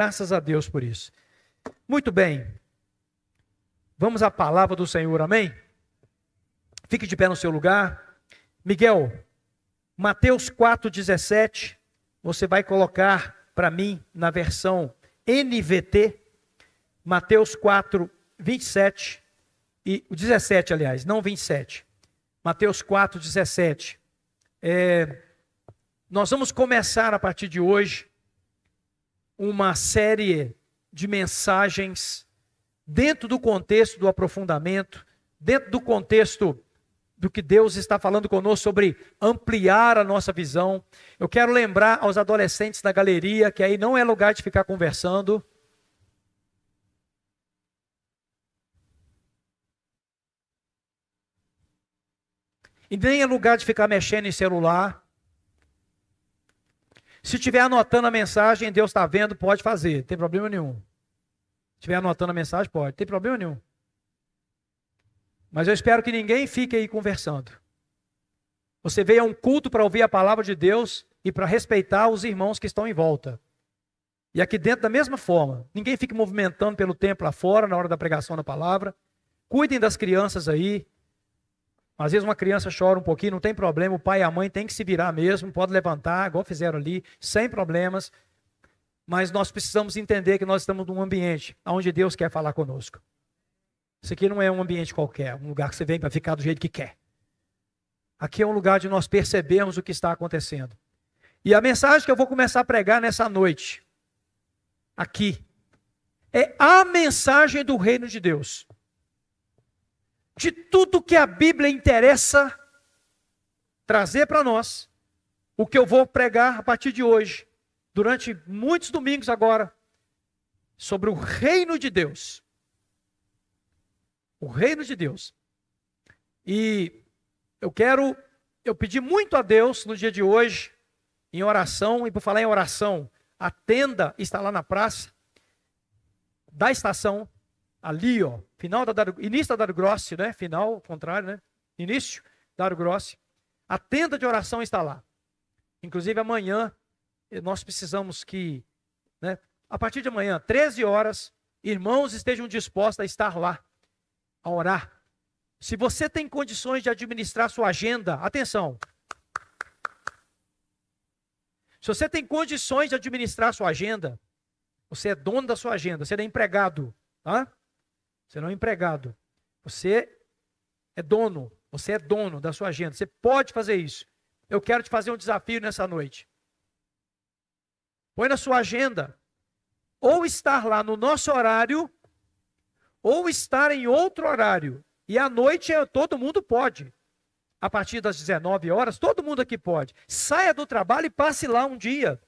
Graças a Deus por isso. Muito bem. Vamos à palavra do Senhor, amém? Fique de pé no seu lugar. Miguel, Mateus 4,17, você vai colocar para mim na versão NVT, Mateus 4, 27, e 17, aliás, não 27. Mateus 4, 17. Nós vamos começar a partir de hoje uma série de mensagens dentro do contexto do aprofundamento, dentro do contexto do que Deus está falando conosco sobre ampliar a nossa visão. Eu quero lembrar aos adolescentes da galeria que aí não é lugar de ficar conversando. E nem é lugar de ficar mexendo em celular. Se estiver anotando a mensagem, Deus está vendo, pode fazer, não tem problema nenhum. Se estiver anotando a mensagem, pode, não tem problema nenhum. Mas eu espero que ninguém fique aí conversando. Você veio a um culto para ouvir a palavra de Deus e para respeitar os irmãos que estão em volta. E aqui dentro da mesma forma, ninguém fique movimentando pelo templo lá fora na hora da pregação da palavra. Cuidem das crianças aí. Às vezes uma criança chora um pouquinho, não tem problema, o pai e a mãe tem que se virar mesmo, pode levantar, igual fizeram ali, sem problemas. Mas nós precisamos entender que nós estamos num ambiente onde Deus quer falar conosco. Isso aqui não é um ambiente qualquer, um lugar que você vem para ficar do jeito que quer. Aqui é um lugar de nós percebermos o que está acontecendo. E a mensagem que eu vou começar a pregar nessa noite, aqui, é a mensagem do reino de Deus. De tudo que a Bíblia interessa trazer para nós, o que eu vou pregar a partir de hoje, durante muitos domingos agora, sobre o reino de Deus. O reino de Deus. E eu pedi muito a Deus no dia de hoje, em oração, e por falar em oração, a tenda está lá na praça da estação, ali, ó, início da Dário Grossi, né? Final, ao contrário, né? Início, Dário Grossi. A tenda de oração está lá. Inclusive amanhã, nós precisamos que, né, a partir de amanhã, 13 horas, irmãos estejam dispostos a estar lá, a orar. Se você tem condições de administrar sua agenda, atenção. Se você tem condições de administrar sua agenda, você é dono da sua agenda, você não é empregado, tá? Você não é empregado, você é dono da sua agenda, você pode fazer isso. Eu quero te fazer um desafio nessa noite. Põe na sua agenda, ou estar lá no nosso horário, ou estar em outro horário. E à noite todo mundo pode. A partir das 19 horas, todo mundo aqui pode. Saia do trabalho e passe lá um dia.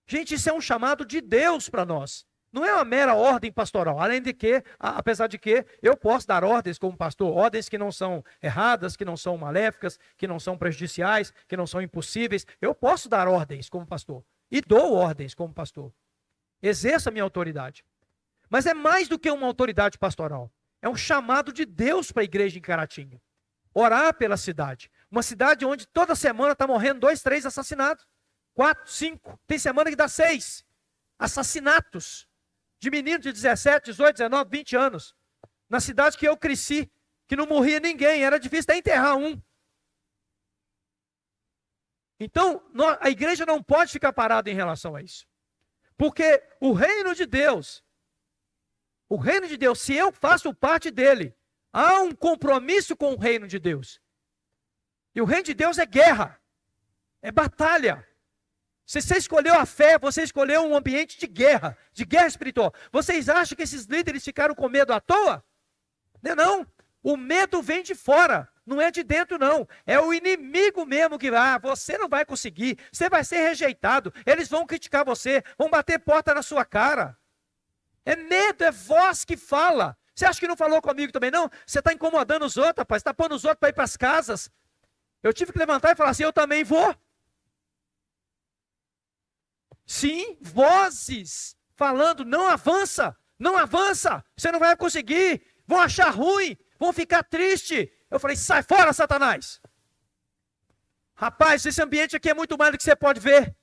Gente, isso é um chamado de Deus para nós. Não é uma mera ordem pastoral, além de que, apesar de que eu posso dar ordens como pastor, ordens que não são erradas, que não são maléficas, que não são prejudiciais, que não são impossíveis. Eu posso dar ordens como pastor e dou ordens como pastor. Exerço a minha autoridade. Mas é mais do que uma autoridade pastoral. É um chamado de Deus para a igreja em Caratinga. Orar pela cidade. Uma cidade onde toda semana está morrendo 2, 3 assassinados. 4, 5, tem semana que dá 6 assassinatos. De meninos de 17, 18, 19, 20 anos. Na cidade que eu cresci, que não morria ninguém, era difícil até enterrar um. Então, a igreja não pode ficar parada em relação a isso. Porque o reino de Deus, se eu faço parte dele, há um compromisso com o reino de Deus. E o reino de Deus é guerra, é batalha. Se você escolheu a fé, você escolheu um ambiente de guerra espiritual. Vocês acham que esses líderes ficaram com medo à toa? Não. O medo vem de fora, não é de dentro não. É o inimigo mesmo que você não vai conseguir, você vai ser rejeitado, eles vão criticar você, vão bater porta na sua cara. É medo, é voz que fala. Você acha que não falou comigo também não? Você está incomodando os outros, rapaz, está pondo os outros para ir para as casas. Eu tive que levantar e falar assim, eu também vou. Sim, vozes falando, não avança, você não vai conseguir, vão achar ruim, vão ficar tristes. Eu falei, sai fora, Satanás. Rapaz, esse ambiente aqui é muito mais do que você pode ver.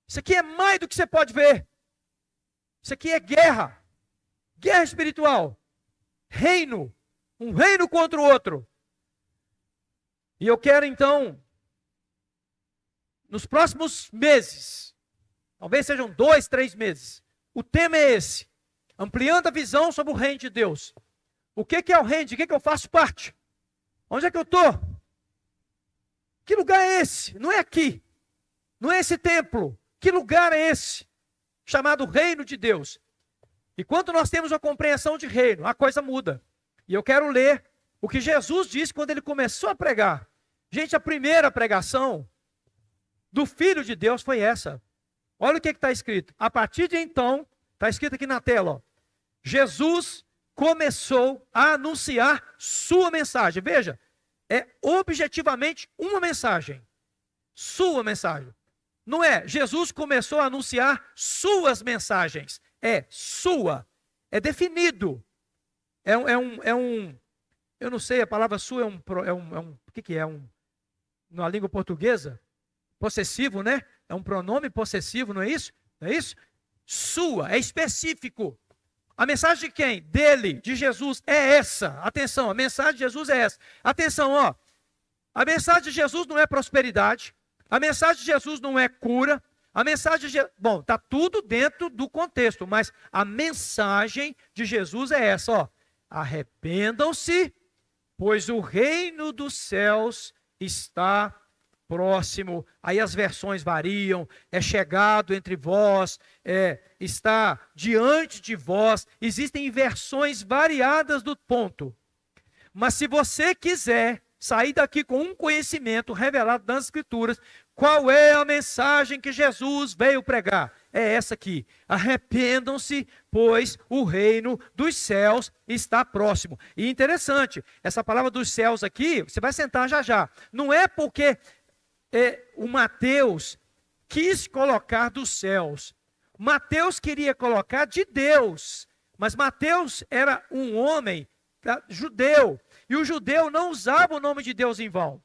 Isso aqui é mais do que você pode ver. Isso aqui é guerra. Guerra espiritual. Reino. Um reino contra o outro. E eu quero então, nos próximos meses, talvez sejam 2, 3 meses, o tema é esse. Ampliando a visão sobre o reino de Deus. O que é o reino? De que eu faço parte? Onde é que eu estou? Que lugar é esse? Não é aqui. Não é esse templo. Que lugar é esse? Chamado reino de Deus. E quando nós temos a compreensão de reino, a coisa muda. E eu quero ler o que Jesus disse quando ele começou a pregar. Gente, a primeira pregação do Filho de Deus foi essa. Olha o que está escrito. A partir de então, está escrito aqui na tela, ó, Jesus começou a anunciar sua mensagem. Veja, é objetivamente uma mensagem. Sua mensagem. Não é, Jesus começou a anunciar suas mensagens. É sua. É definido. Eu não sei, a palavra sua o que é? Na língua portuguesa, possessivo, né? É um pronome possessivo, não é isso? Não é isso? Sua, é específico. A mensagem de quem? Dele, de Jesus, é essa. Atenção, a mensagem de Jesus é essa. Atenção, ó. A mensagem de Jesus não é prosperidade. A mensagem de Jesus não é cura. A mensagem de Jesus... Bom, está tudo dentro do contexto, mas a mensagem de Jesus é essa, ó. Arrependam-se, pois o reino dos céus está próximo. Aí as versões variam. É chegado entre vós, está diante de vós. Existem versões variadas do ponto. Mas se você quiser sair daqui com um conhecimento revelado nas Escrituras, qual é a mensagem que Jesus veio pregar? É essa aqui. Arrependam-se, pois o reino dos céus está próximo. E interessante, essa palavra dos céus aqui, você vai sentar já já. Não é porque o Mateus quis colocar dos céus. Mateus queria colocar de Deus. Mas Mateus era um homem judeu. E o judeu não usava o nome de Deus em vão.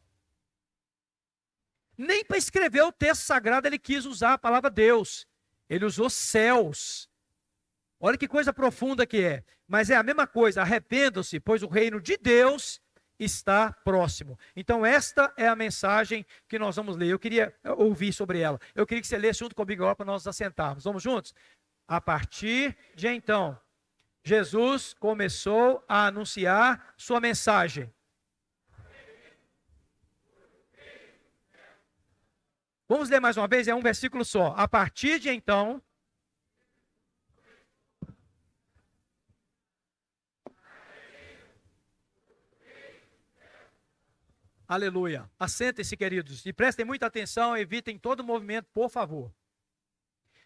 Nem para escrever o texto sagrado ele quis usar a palavra Deus. Ele usou céus. Olha que coisa profunda que é. Mas é a mesma coisa. Arrependam-se, pois o reino de Deus está próximo. Então esta é a mensagem que nós vamos ler. Eu queria ouvir sobre ela. Eu queria que você lesse junto comigo agora para nós nos assentarmos. Vamos juntos? A partir de então, Jesus começou a anunciar sua mensagem. Vamos ler mais uma vez, é um versículo só. A partir de então... Aleluia. Assentem-se, queridos, e prestem muita atenção, evitem todo movimento, por favor.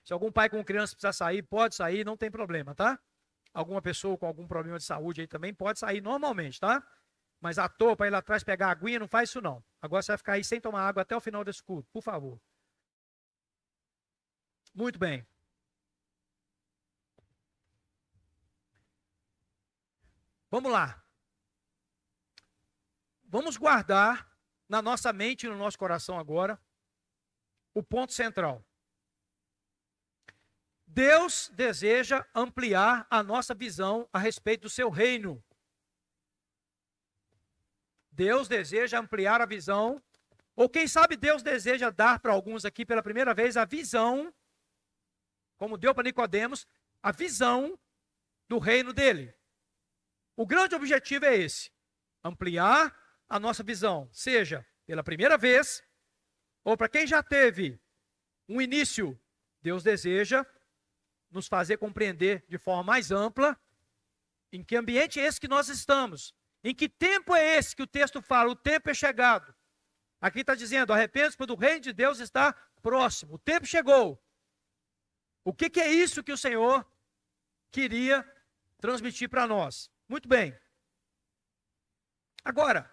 Se algum pai com criança precisar sair, pode sair, não tem problema, tá? Alguma pessoa com algum problema de saúde aí também pode sair normalmente, tá? Mas à toa, para ir lá atrás pegar a aguinha, não faz isso não. Agora você vai ficar aí sem tomar água até o final desse culto, por favor. Muito bem. Vamos lá. Vamos guardar na nossa mente e no nosso coração agora o ponto central. Deus deseja ampliar a nossa visão a respeito do seu reino. Deus deseja ampliar a visão, ou quem sabe Deus deseja dar para alguns aqui pela primeira vez a visão, como deu para Nicodemos, a visão do reino dele. O grande objetivo é esse, ampliar a nossa visão, seja pela primeira vez, ou para quem já teve um início, Deus deseja nos fazer compreender de forma mais ampla em que ambiente é esse que nós estamos, em que tempo é esse que o texto fala, o tempo é chegado. Aqui está dizendo, arrepende-se, pois o reino de Deus está próximo, o tempo chegou. O que é isso que o Senhor queria transmitir para nós? Muito bem. Agora,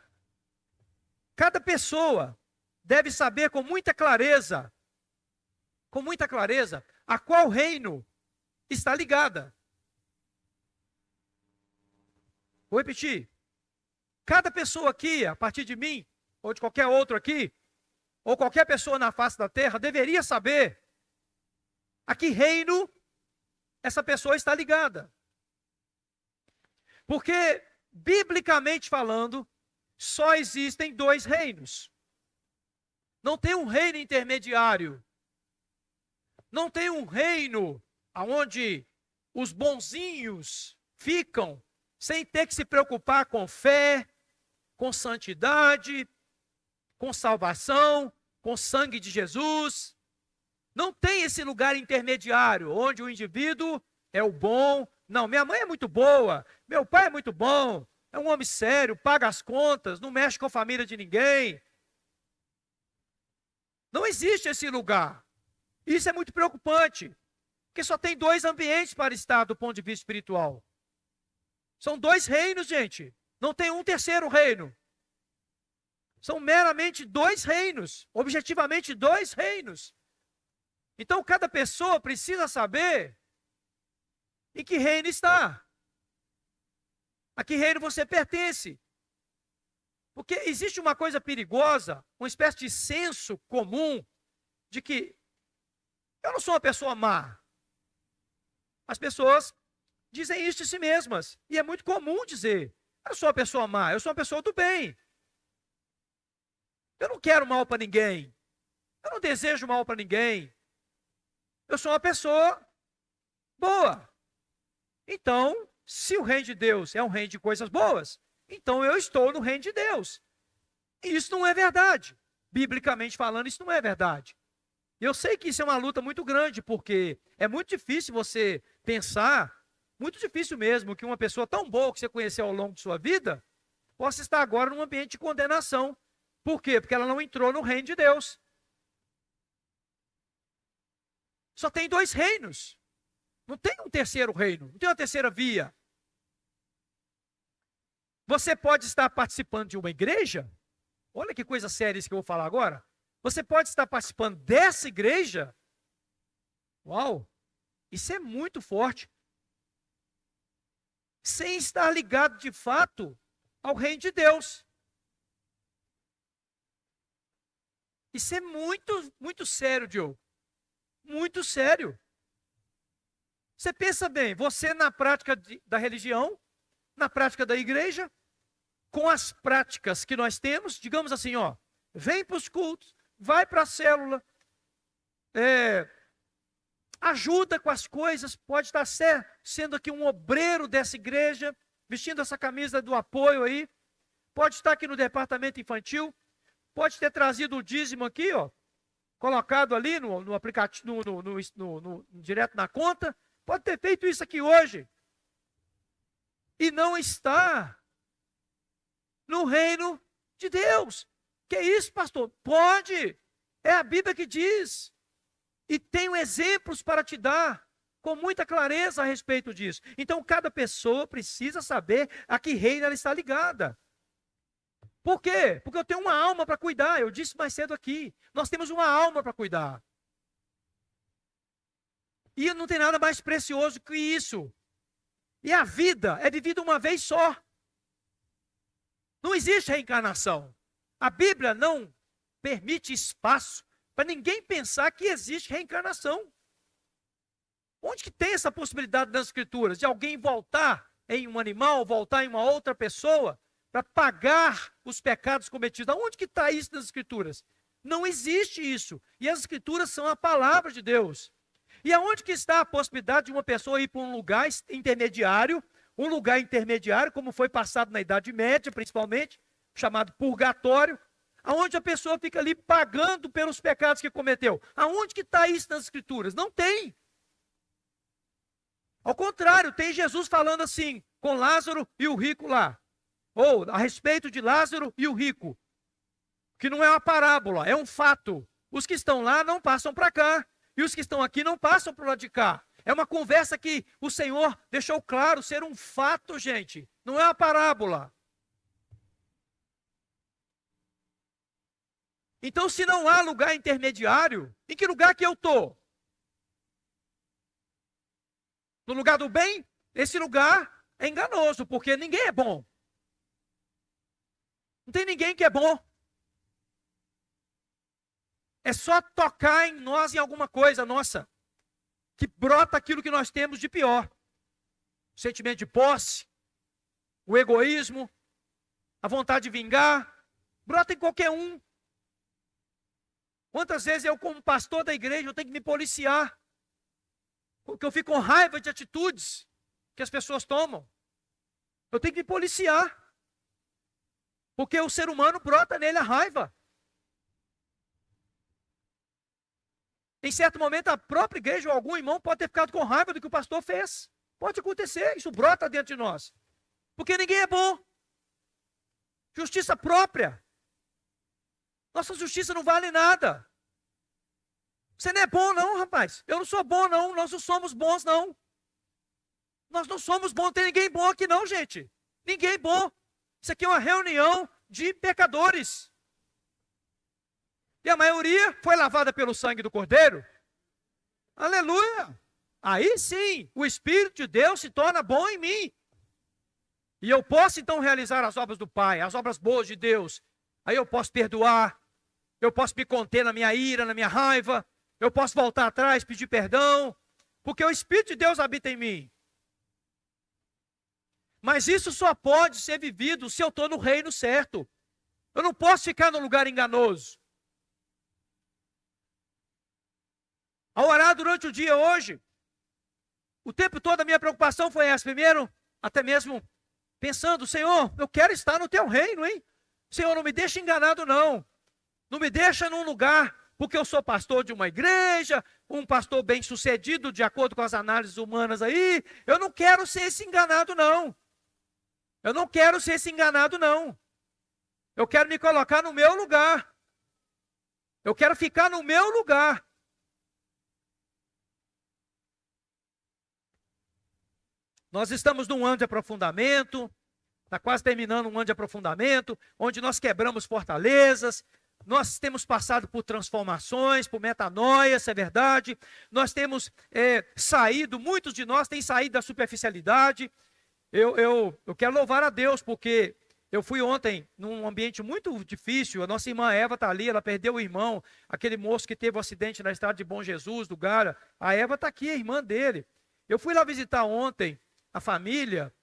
cada pessoa deve saber com muita clareza, a qual reino está ligada. Vou repetir. Cada pessoa aqui, a partir de mim, ou de qualquer outro aqui, ou qualquer pessoa na face da terra, deveria saber A que reino essa pessoa está ligada? Porque, biblicamente falando, só existem dois reinos. Não tem um reino intermediário. Não tem um reino onde os bonzinhos ficam sem ter que se preocupar com fé, com santidade, com salvação, com sangue de Jesus. Não tem esse lugar intermediário, onde o indivíduo é o bom. Não, minha mãe é muito boa, meu pai é muito bom, é um homem sério, paga as contas, não mexe com a família de ninguém. Não existe esse lugar. Isso é muito preocupante, porque só tem dois ambientes para estar do ponto de vista espiritual. São dois reinos, gente. Não tem um terceiro reino. São meramente dois reinos, objetivamente dois reinos. Então, cada pessoa precisa saber em que reino está. A que reino você pertence. Porque existe uma coisa perigosa, uma espécie de senso comum, de que eu não sou uma pessoa má. As pessoas dizem isso de si mesmas. E é muito comum dizer, eu sou uma pessoa má, eu sou uma pessoa do bem. Eu não quero mal para ninguém. Eu não desejo mal para ninguém. Eu sou uma pessoa boa. Então, se o reino de Deus é um reino de coisas boas, então eu estou no reino de Deus. E isso não é verdade. Biblicamente falando, isso não é verdade. Eu sei que isso é uma luta muito grande, porque é muito difícil você pensar, muito difícil mesmo, que uma pessoa tão boa que você conheceu ao longo de sua vida, possa estar agora num ambiente de condenação. Por quê? Porque ela não entrou no reino de Deus. Só tem dois reinos. Não tem um terceiro reino, não tem uma terceira via. Você pode estar participando de uma igreja, olha que coisa séria isso que eu vou falar agora. Você pode estar participando dessa igreja, uau, isso é muito forte, sem estar ligado de fato ao reino de Deus. Isso é muito, muito sério, Diogo. Muito sério. Você pensa bem, você na prática da religião, na prática da igreja, com as práticas que nós temos, digamos assim, ó, vem para os cultos, vai para a célula, ajuda com as coisas, pode estar sendo aqui um obreiro dessa igreja, vestindo essa camisa do apoio aí, pode estar aqui no departamento infantil, pode ter trazido o dízimo aqui, ó, colocado ali no aplicativo, direto na conta, pode ter feito isso aqui hoje. E não está no reino de Deus. Que é isso, pastor? Pode. É a Bíblia que diz. E tenho exemplos para te dar com muita clareza a respeito disso. Então, cada pessoa precisa saber a que reino ela está ligada. Por quê? Porque eu tenho uma alma para cuidar. Eu disse mais cedo aqui. Nós temos uma alma para cuidar. E não tem nada mais precioso que isso. E a vida é vivida uma vez só. Não existe reencarnação. A Bíblia não permite espaço para ninguém pensar que existe reencarnação. Onde que tem essa possibilidade nas Escrituras? De alguém voltar em um animal, voltar em uma outra pessoa, para pagar os pecados cometidos? Aonde que está isso nas Escrituras? Não existe isso. E as Escrituras são a palavra de Deus. E aonde que está a possibilidade de uma pessoa ir para um lugar intermediário, como foi passado na Idade Média, principalmente, chamado purgatório, aonde a pessoa fica ali pagando pelos pecados que cometeu? Aonde que está isso nas Escrituras? Não tem. Ao contrário, tem Jesus falando assim, com Lázaro e o rico lá. Ou a respeito de Lázaro e o rico. Que não é uma parábola, é um fato. Os que estão lá não passam para cá. E os que estão aqui não passam para o lado de cá. É uma conversa que o Senhor deixou claro ser um fato, gente. Não é uma parábola. Então, se não há lugar intermediário, em que lugar que eu estou? No lugar do bem? Esse lugar é enganoso, porque ninguém é bom. Não tem ninguém que é bom. É só tocar em nós em alguma coisa nossa. que brota aquilo que nós temos de pior. O sentimento de posse, o egoísmo, a vontade de vingar, brota em qualquer um. Quantas vezes eu, como pastor da igreja, eu tenho que me policiar, porque eu fico com raiva de atitudes que as pessoas tomam. Eu tenho que me policiar, porque o ser humano brota nele a raiva. Em certo momento, a própria igreja ou algum irmão pode ter ficado com raiva do que o pastor fez. Pode acontecer, isso brota dentro de nós. Porque ninguém é bom. Justiça própria. Nossa justiça não vale nada. Você não é bom não, rapaz. Eu não sou bom não, nós não somos bons não. Nós não somos bons, não tem ninguém bom aqui não, gente. Ninguém bom. Isso aqui é uma reunião de pecadores. E a maioria foi lavada pelo sangue do Cordeiro. Aleluia! Aí sim, o Espírito de Deus se torna bom em mim. E eu posso então realizar as obras do Pai, as obras boas de Deus. Aí eu posso perdoar, eu posso me conter na minha ira, na minha raiva, eu posso voltar atrás, pedir perdão, porque o Espírito de Deus habita em mim. Mas isso só pode ser vivido se eu estou no reino certo. Eu não posso ficar num lugar enganoso. Ao orar durante o dia hoje, o tempo todo a minha preocupação foi essa. Primeiro, até mesmo pensando, Senhor, eu quero estar no teu reino, hein? Senhor, não me deixa enganado não. Não me deixa num lugar, porque eu sou pastor de uma igreja, um pastor bem sucedido, de acordo com as análises humanas aí. Eu não quero ser esse enganado não. Eu não quero ser esse enganado não. Eu quero me colocar no meu lugar. Eu quero ficar no meu lugar. Nós estamos num ano de aprofundamento, está quase terminando um ano de aprofundamento, onde nós quebramos fortalezas, nós temos passado por transformações, por metanoia, isso é verdade, nós temos saído, muitos de nós têm saído da superficialidade. Eu quero louvar a Deus, porque eu fui ontem num ambiente muito difícil, a nossa irmã Eva está ali, ela perdeu o irmão, aquele moço que teve um acidente na estrada de Bom Jesus, do Gara, a Eva está aqui, a irmã dele. Eu fui lá visitar ontem a família,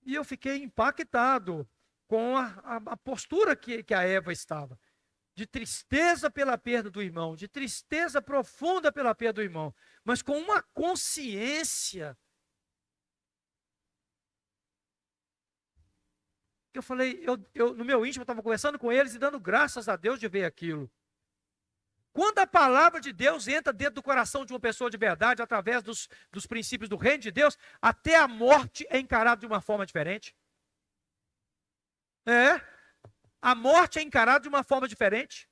e eu fiquei impactado com a postura que a Eva estava, de tristeza pela perda do irmão, de tristeza profunda pela perda do irmão, mas com uma consciência. Eu falei, no meu íntimo, eu estava conversando com eles e dando graças a Deus de ver aquilo. Quando a palavra de Deus entra dentro do coração de uma pessoa de verdade, através dos princípios do reino de Deus, até a morte é encarada de uma forma diferente. A morte é encarada de uma forma diferente.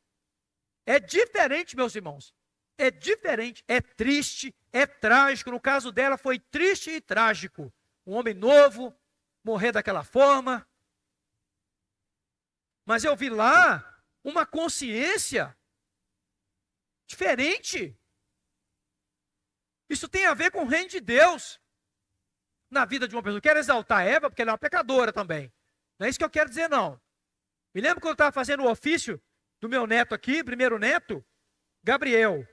É diferente, meus irmãos. É diferente, é triste, é trágico. No caso dela foi triste e trágico. Um homem novo, morrer daquela forma. Mas eu vi lá uma consciência diferente. Isso tem a ver com o reino de Deus na vida de uma pessoa. Eu quero exaltar a Eva porque ela é uma pecadora também. Não é isso que eu quero dizer, não. Me lembro quando eu estava fazendo o ofício do meu neto aqui, primeiro neto, Gabriel.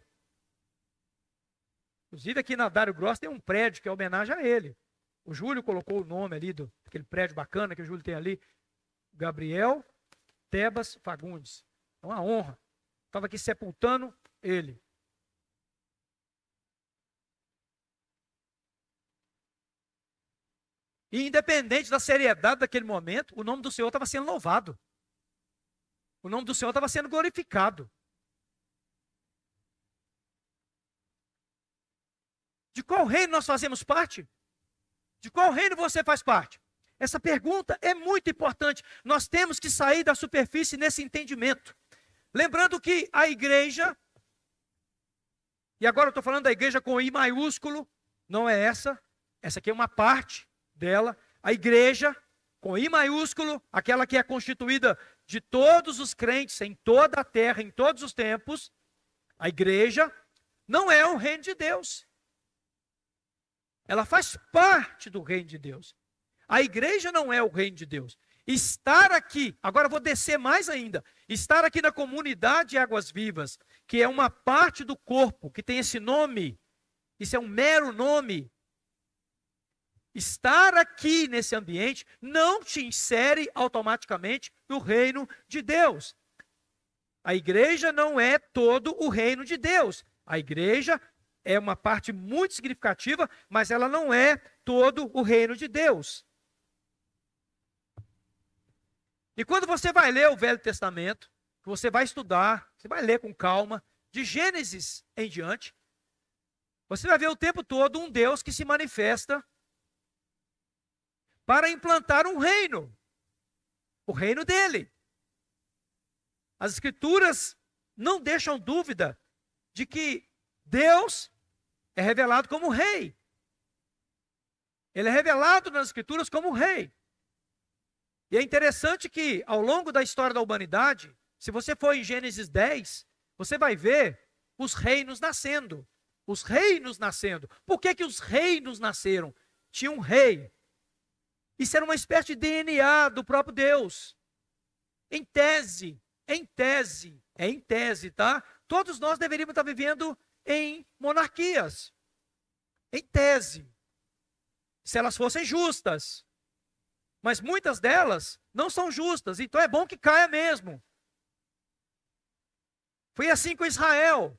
Inclusive aqui na Dário Gross tem um prédio que é homenagem a ele. O Júlio colocou o nome ali daquele prédio bacana que o Júlio tem ali. Gabriel Tebas Fagundes. É uma honra. Estava aqui sepultando ele. E independente da seriedade daquele momento, o nome do Senhor estava sendo louvado. O nome do Senhor estava sendo glorificado. De qual reino nós fazemos parte? De qual reino você faz parte? Essa pergunta é muito importante. Nós temos que sair da superfície nesse entendimento. Lembrando que a igreja, e agora eu estou falando da igreja com I maiúsculo, não é essa aqui é uma parte dela. A igreja com I maiúsculo, aquela que é constituída de todos os crentes em toda a terra, em todos os tempos, a igreja não é o reino de Deus. Ela faz parte do reino de Deus. A igreja não é o reino de Deus. Estar aqui, agora eu vou descer mais ainda, estar aqui na comunidade Águas Vivas, que é uma parte do corpo, que tem esse nome, Isso é um mero nome. Estar aqui nesse ambiente não te insere automaticamente no reino de Deus. A igreja não é todo o reino de Deus. A igreja é uma parte muito significativa, mas ela não é todo o reino de Deus. E quando você vai ler o Velho Testamento, que você vai estudar, você vai ler com calma, de Gênesis em diante, você vai ver o tempo todo um Deus que se manifesta para implantar um reino, o reino dele. As Escrituras não deixam dúvida de que Deus é revelado como rei. Ele é revelado nas Escrituras como rei. E é interessante que, ao longo da história da humanidade, se você for em Gênesis 10, você vai ver os reinos nascendo. Os reinos nascendo. Por que os reinos nasceram? Tinha um rei. Isso era uma espécie de DNA do próprio Deus. Em tese, tá? Todos nós deveríamos estar vivendo em monarquias. Em tese. Se elas fossem justas. Mas muitas delas não são justas, então é bom que caia mesmo. Foi assim com Israel.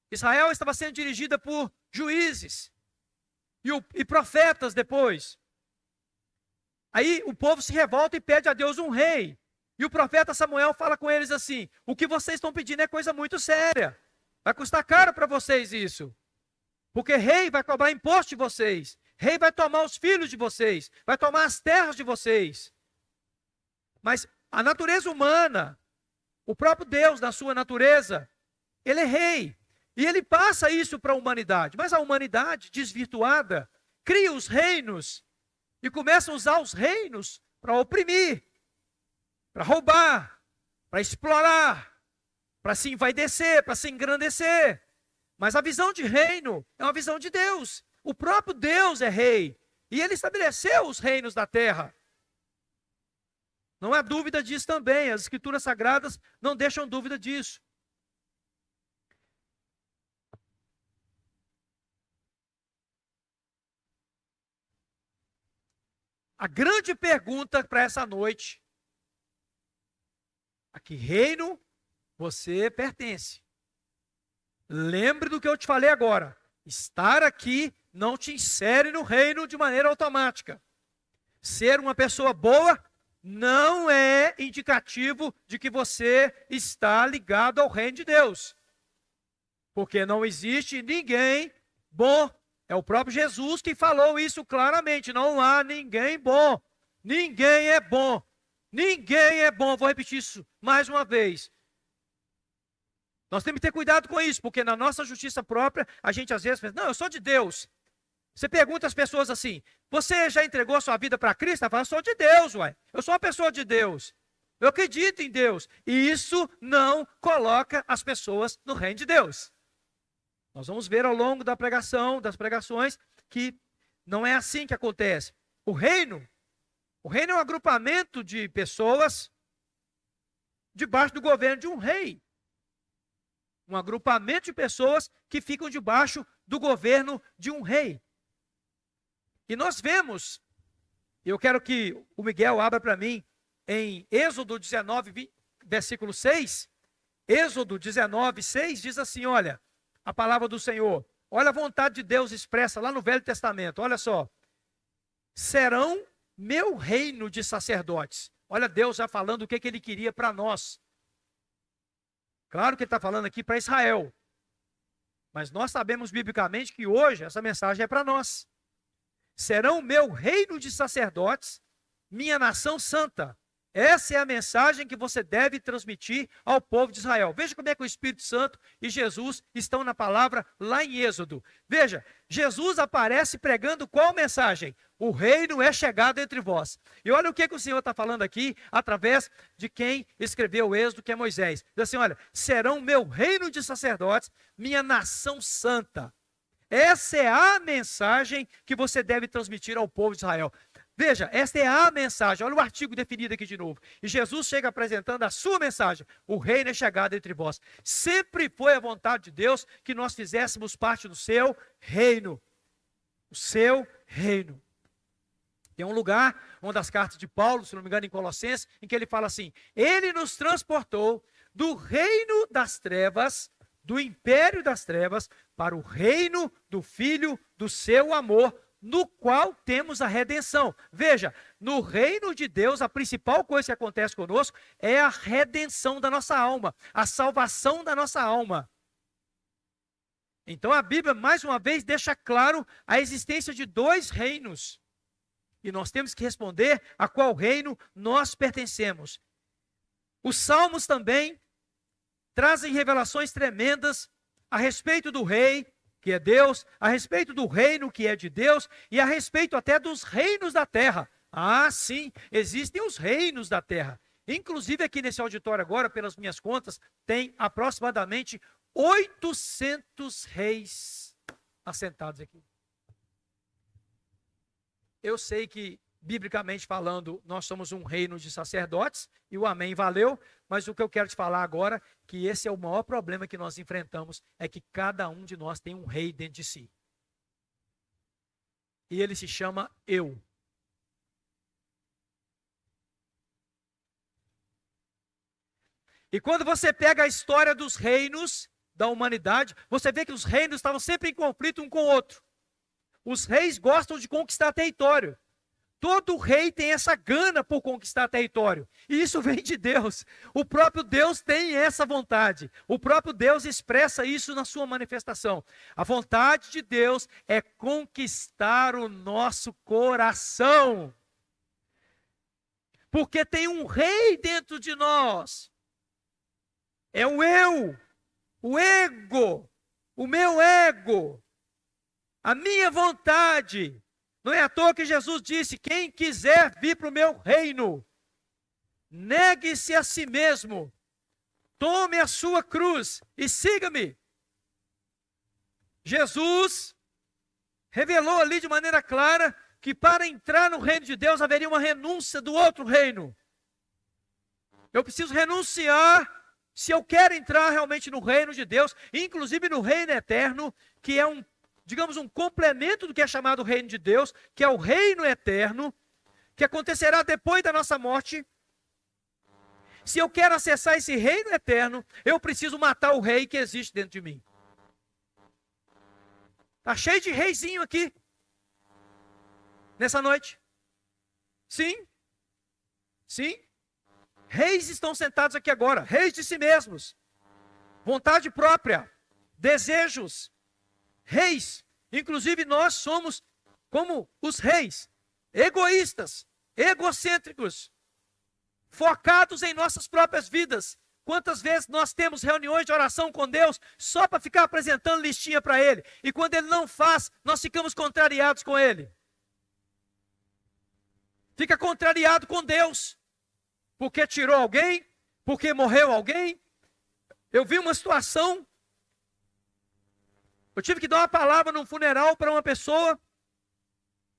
Israel estava sendo dirigida por juízes e profetas depois. Aí o povo se revolta e pede a Deus um rei. E o profeta Samuel fala com eles assim: o que vocês estão pedindo é coisa muito séria. Vai custar caro para vocês isso. Porque rei vai cobrar imposto de vocês. Rei vai tomar os filhos de vocês. Vai tomar as terras de vocês. Mas a natureza humana, o próprio Deus, na sua natureza, ele é rei. E ele passa isso para a humanidade. Mas a humanidade, desvirtuada, cria os reinos e começa a usar os reinos para oprimir, para roubar, para explorar, para se envaidecer, para se engrandecer. Mas a visão de reino é uma visão de Deus. O próprio Deus é rei. E ele estabeleceu os reinos da terra. Não há dúvida disso também. As Escrituras Sagradas não deixam dúvida disso. A grande pergunta para essa noite: a que reino você pertence? Lembre do que eu te falei agora. Estar aqui não te insere no reino de maneira automática. Ser uma pessoa boa não é indicativo de que você está ligado ao reino de Deus. Porque não existe ninguém bom. É o próprio Jesus que falou isso claramente. Não há ninguém bom. Ninguém é bom. Ninguém é bom. Vou repetir isso mais uma vez. Nós temos que ter cuidado com isso, porque na nossa justiça própria, a gente às vezes pensa: não, eu sou de Deus. Você pergunta às pessoas assim: você já entregou a sua vida para Cristo? Ela fala: eu sou de Deus, ué. Eu sou uma pessoa de Deus. Eu acredito em Deus. E isso não coloca as pessoas no reino de Deus. Nós vamos ver ao longo da pregação, das pregações, que não é assim que acontece. O reino é um agrupamento de pessoas debaixo do governo de um rei. Um agrupamento de pessoas que ficam debaixo do governo de um rei. E nós vemos, eu quero que o Miguel abra para mim, em Êxodo 19, versículo 6. Êxodo 19, 6 diz assim: olha, a palavra do Senhor. Olha a vontade de Deus expressa lá no Velho Testamento. Olha só. Serão meu reino de sacerdotes. Olha Deus já falando o que ele queria para nós. Claro que ele está falando aqui para Israel. Mas nós sabemos biblicamente que hoje essa mensagem é para nós. Serão meu reino de sacerdotes, minha nação santa. Essa é a mensagem que você deve transmitir ao povo de Israel. Veja como é que o Espírito Santo e Jesus estão na palavra lá em Êxodo. Veja, Jesus aparece pregando qual mensagem? O reino é chegado entre vós. E olha o que o Senhor está falando aqui, através de quem escreveu o Êxodo, que é Moisés. Diz assim: olha, serão meu reino de sacerdotes, minha nação santa. Essa é a mensagem que você deve transmitir ao povo de Israel. Veja, esta é a mensagem. Olha o artigo definido aqui de novo. E Jesus chega apresentando a sua mensagem. O reino é chegado entre vós. Sempre foi a vontade de Deus que nós fizéssemos parte do seu reino. O seu reino. Tem um lugar, uma das cartas de Paulo, se não me engano, em Colossenses, em que ele fala assim: Ele nos transportou do reino das trevas, do império das trevas, para o reino do Filho do seu amor, no qual temos a redenção. Veja, no reino de Deus, a principal coisa que acontece conosco é a redenção da nossa alma, a salvação da nossa alma. Então a Bíblia, mais uma vez, deixa claro a existência de dois reinos. E nós temos que responder a qual reino nós pertencemos. Os salmos também trazem revelações tremendas a respeito do rei, que é Deus, a respeito do reino, que é de Deus, e a respeito até dos reinos da terra. Ah, sim, existem os reinos da terra. Inclusive aqui nesse auditório agora, pelas minhas contas, tem aproximadamente 800 reis assentados aqui. Eu sei que, biblicamente falando, nós somos um reino de sacerdotes, e o amém valeu, mas o que eu quero te falar agora, que esse é o maior problema que nós enfrentamos, é que cada um de nós tem um rei dentro de si. E ele se chama eu. E quando você pega a história dos reinos da humanidade, você vê que os reinos estavam sempre em conflito um com o outro. Os reis gostam de conquistar território. Todo rei tem essa gana por conquistar território. E isso vem de Deus. O próprio Deus tem essa vontade. O próprio Deus expressa isso na sua manifestação. A vontade de Deus é conquistar o nosso coração. Porque tem um rei dentro de nós. É o eu, o ego, o meu ego. A minha vontade. Não é à toa que Jesus disse: quem quiser vir para o meu reino, negue-se a si mesmo, tome a sua cruz e siga-me. Jesus revelou ali de maneira clara que para entrar no reino de Deus haveria uma renúncia do outro reino. Eu preciso renunciar se eu quero entrar realmente no reino de Deus, inclusive no reino eterno, que é digamos, um complemento do que é chamado reino de Deus, que é o reino eterno, que acontecerá depois da nossa morte. Se eu quero acessar esse reino eterno, eu preciso matar o rei que existe dentro de mim. Está cheio de reizinho aqui, nessa noite. Sim, sim. Reis estão sentados aqui agora, reis de si mesmos, vontade própria, desejos, reis. Inclusive nós somos como os reis, egoístas, egocêntricos, focados em nossas próprias vidas. Quantas vezes nós temos reuniões de oração com Deus só para ficar apresentando listinha para Ele, e quando Ele não faz, nós ficamos contrariados com Ele. Fica contrariado com Deus, porque tirou alguém, porque morreu alguém. Eu vi uma situação, eu tive que dar uma palavra num funeral para uma pessoa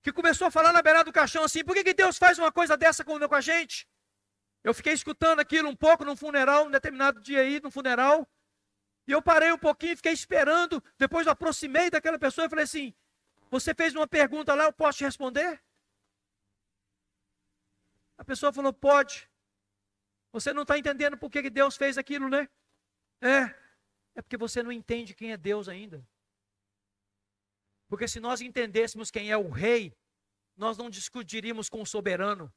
que começou a falar na beirada do caixão assim: por que Deus faz uma coisa dessa com a gente? Eu fiquei escutando aquilo um pouco num funeral, um determinado dia aí, num funeral, e eu parei um pouquinho e fiquei esperando. Depois eu aproximei daquela pessoa e falei assim: você fez uma pergunta lá, eu posso te responder? A pessoa falou: pode. Você não está entendendo por que Deus fez aquilo, né? É porque você não entende quem é Deus ainda. Porque se nós entendêssemos quem é o rei, nós não discutiríamos com o soberano.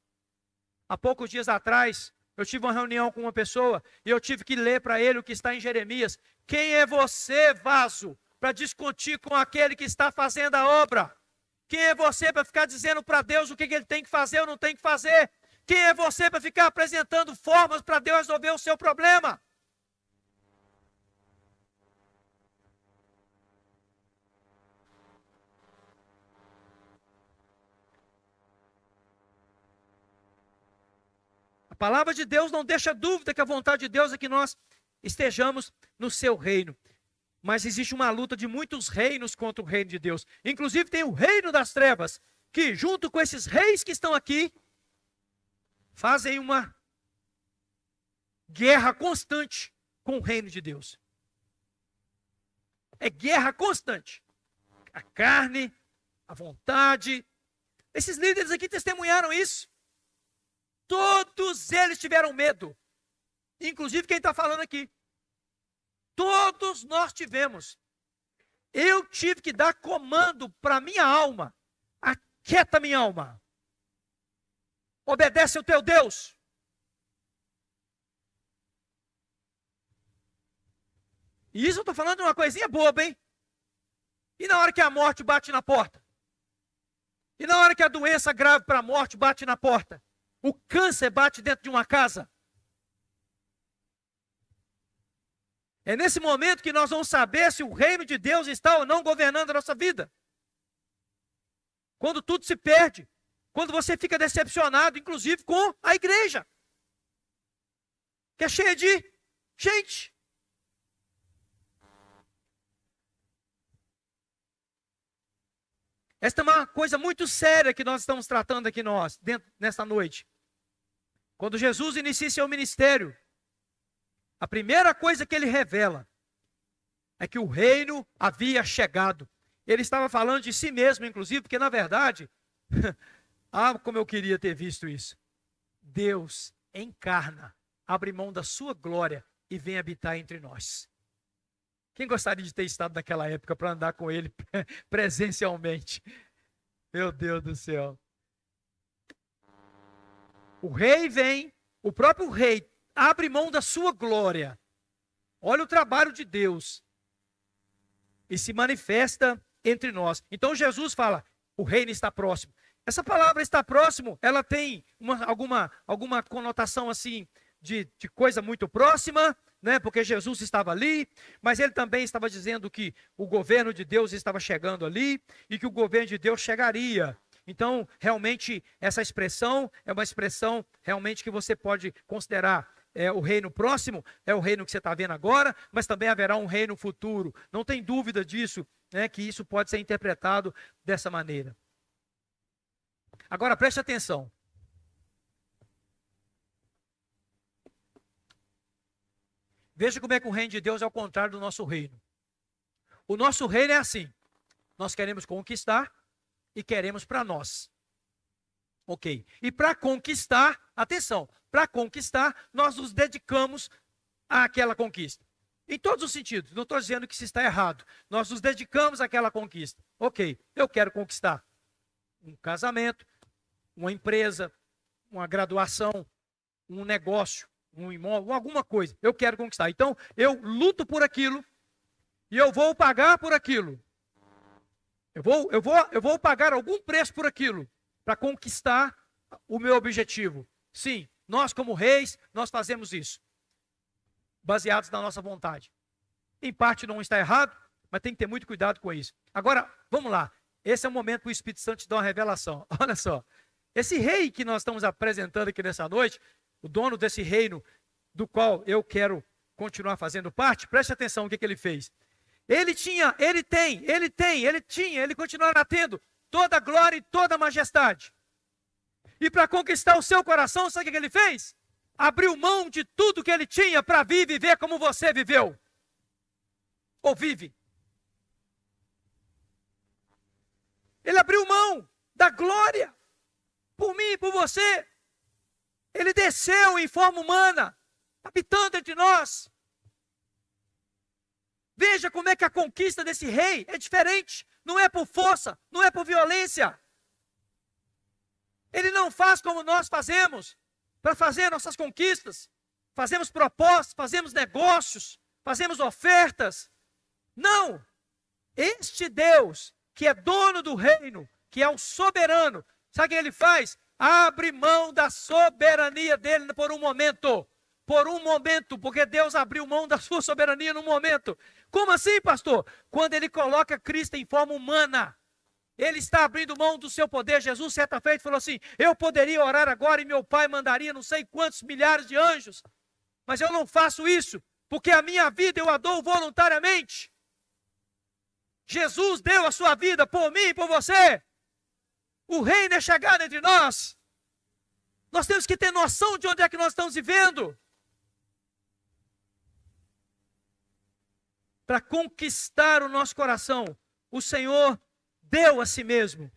Há poucos dias atrás, eu tive uma reunião com uma pessoa e eu tive que ler para ele o que está em Jeremias. Quem é você, vaso, para discutir com aquele que está fazendo a obra? Quem é você para ficar dizendo para Deus o que ele tem que fazer ou não tem que fazer? Quem é você para ficar apresentando formas para Deus resolver o seu problema? A palavra de Deus não deixa dúvida que a vontade de Deus é que nós estejamos no seu reino. Mas existe uma luta de muitos reinos contra o reino de Deus. Inclusive tem o reino das trevas, que, junto com esses reis que estão aqui, fazem uma guerra constante com o reino de Deus. É guerra constante. A carne, a vontade. Esses líderes aqui testemunharam isso. Todos eles tiveram medo. Inclusive quem está falando aqui. Todos nós tivemos. Eu tive que dar comando para minha alma. Aquieta minha alma. Obedece ao teu Deus. E isso eu estou falando de uma coisinha boba, hein? E na hora que a morte bate na porta? E na hora que a doença grave para a morte bate na porta? O câncer bate dentro de uma casa? É nesse momento que nós vamos saber se o reino de Deus está ou não governando a nossa vida. Quando tudo se perde. Quando você fica decepcionado, inclusive com a igreja. Que é cheia de gente. Esta é uma coisa muito séria que nós estamos tratando aqui nesta noite. Quando Jesus inicia seu ministério, a primeira coisa que ele revela é que o reino havia chegado. Ele estava falando de si mesmo, inclusive, porque na verdade, como eu queria ter visto isso. Deus encarna, abre mão da sua glória e vem habitar entre nós. Quem gostaria de ter estado naquela época para andar com ele presencialmente? Meu Deus do céu. O rei vem, o próprio rei abre mão da sua glória. Olha o trabalho de Deus. E se manifesta entre nós. Então Jesus fala, o reino está próximo. Essa palavra está próximo, ela tem alguma conotação assim de coisa muito próxima, né? Porque Jesus estava ali, mas ele também estava dizendo que o governo de Deus estava chegando ali e que o governo de Deus chegaria. Então, realmente, essa expressão é uma expressão realmente que você pode considerar o reino próximo, é o reino que você está vendo agora, mas também haverá um reino futuro. Não tem dúvida disso, né, que isso pode ser interpretado dessa maneira. Agora, preste atenção. Veja como é que o reino de Deus é ao contrário do nosso reino. O nosso reino é assim. Nós queremos conquistar e queremos para nós. Ok. E para conquistar, atenção, para conquistar, nós nos dedicamos àquela conquista. Em todos os sentidos. Não estou dizendo que isso está errado. Nós nos dedicamos àquela conquista. Ok, eu quero conquistar um casamento, uma empresa, uma graduação, um negócio, um imóvel, alguma coisa. Eu quero conquistar. Então, eu luto por aquilo e eu vou pagar por aquilo. Eu vou pagar algum preço por aquilo para conquistar o meu objetivo. Sim, nós como reis, nós fazemos isso. Baseados na nossa vontade. Em parte não está errado, mas tem que ter muito cuidado com isso. Agora, vamos lá. Esse é o momento que o Espírito Santo te dá uma revelação. Olha só. Esse rei que nós estamos apresentando aqui nessa noite, o dono desse reino do qual eu quero continuar fazendo parte, preste atenção no que ele fez. Ele continuará tendo toda a glória e toda a majestade. E para conquistar o seu coração, sabe o que ele fez? Abriu mão de tudo que ele tinha para vir viver como você viveu. Ou vive. Ele abriu mão da glória por mim e por você. Ele desceu em forma humana, habitando entre nós. Veja como é que a conquista desse rei é diferente. Não é por força, não é por violência. Ele não faz como nós fazemos para fazer nossas conquistas. Fazemos propostas, fazemos negócios, fazemos ofertas. Não! Este Deus, que é dono do reino, que é o soberano, sabe o que ele faz? Abre mão da soberania dele por um momento. Por um momento, porque Deus abriu mão da sua soberania num momento. Como assim, pastor? Quando ele coloca Cristo em forma humana, ele está abrindo mão do seu poder. Jesus, certa feita, falou assim, eu poderia orar agora e meu pai mandaria não sei quantos milhares de anjos, mas eu não faço isso, porque a minha vida eu a dou voluntariamente. Jesus deu a sua vida por mim e por você. O reino é chegado entre nós. Nós temos que ter noção de onde é que nós estamos vivendo. Para conquistar o nosso coração, o Senhor deu a si mesmo.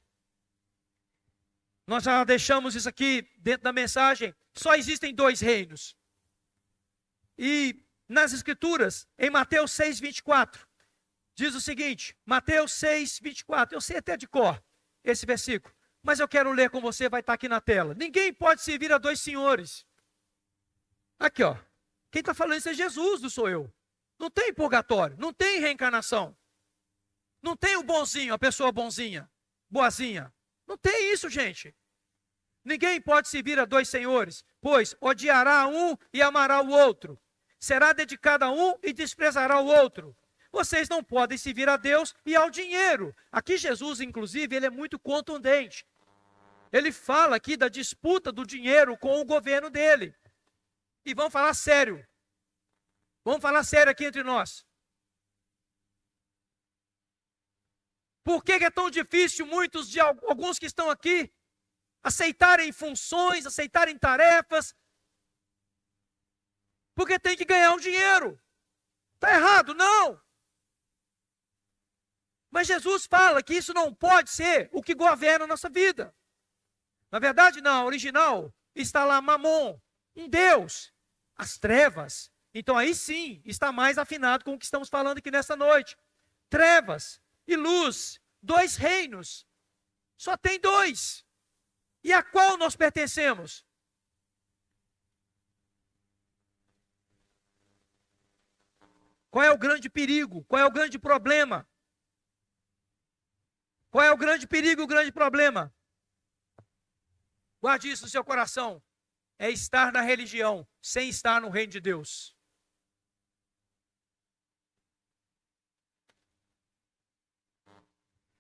Nós já deixamos isso aqui dentro da mensagem. Só existem dois reinos. E nas Escrituras, em Mateus 6:24, diz o seguinte, Mateus 6:24, eu sei até de cor esse versículo, mas eu quero ler com você, vai estar aqui na tela. Ninguém pode servir a dois senhores. Aqui, ó. Quem está falando isso é Jesus, não sou eu. Não tem purgatório, não tem reencarnação. Não tem o bonzinho, a pessoa bonzinha, boazinha. Não tem isso, gente. Ninguém pode servir a dois senhores, pois odiará um e amará o outro. Será dedicado a um e desprezará o outro. Vocês não podem servir a Deus e ao dinheiro. Aqui Jesus, inclusive, ele é muito contundente. Ele fala aqui da disputa do dinheiro com o governo dele. E vamos falar sério. Vamos falar sério aqui entre nós. Por que é tão difícil alguns que estão aqui aceitarem funções, aceitarem tarefas? Porque tem que ganhar um dinheiro. Está errado? Não. Mas Jesus fala que isso não pode ser o que governa a nossa vida. Na verdade, na original, está lá Mamon, um Deus, as trevas. Então aí sim, está mais afinado com o que estamos falando aqui nessa noite. Trevas e luz, dois reinos. Só tem dois. E a qual nós pertencemos? Qual é o grande perigo? Qual é o grande problema? Qual é o grande perigo e o grande problema? Guarde isso no seu coração. É estar na religião sem estar no reino de Deus.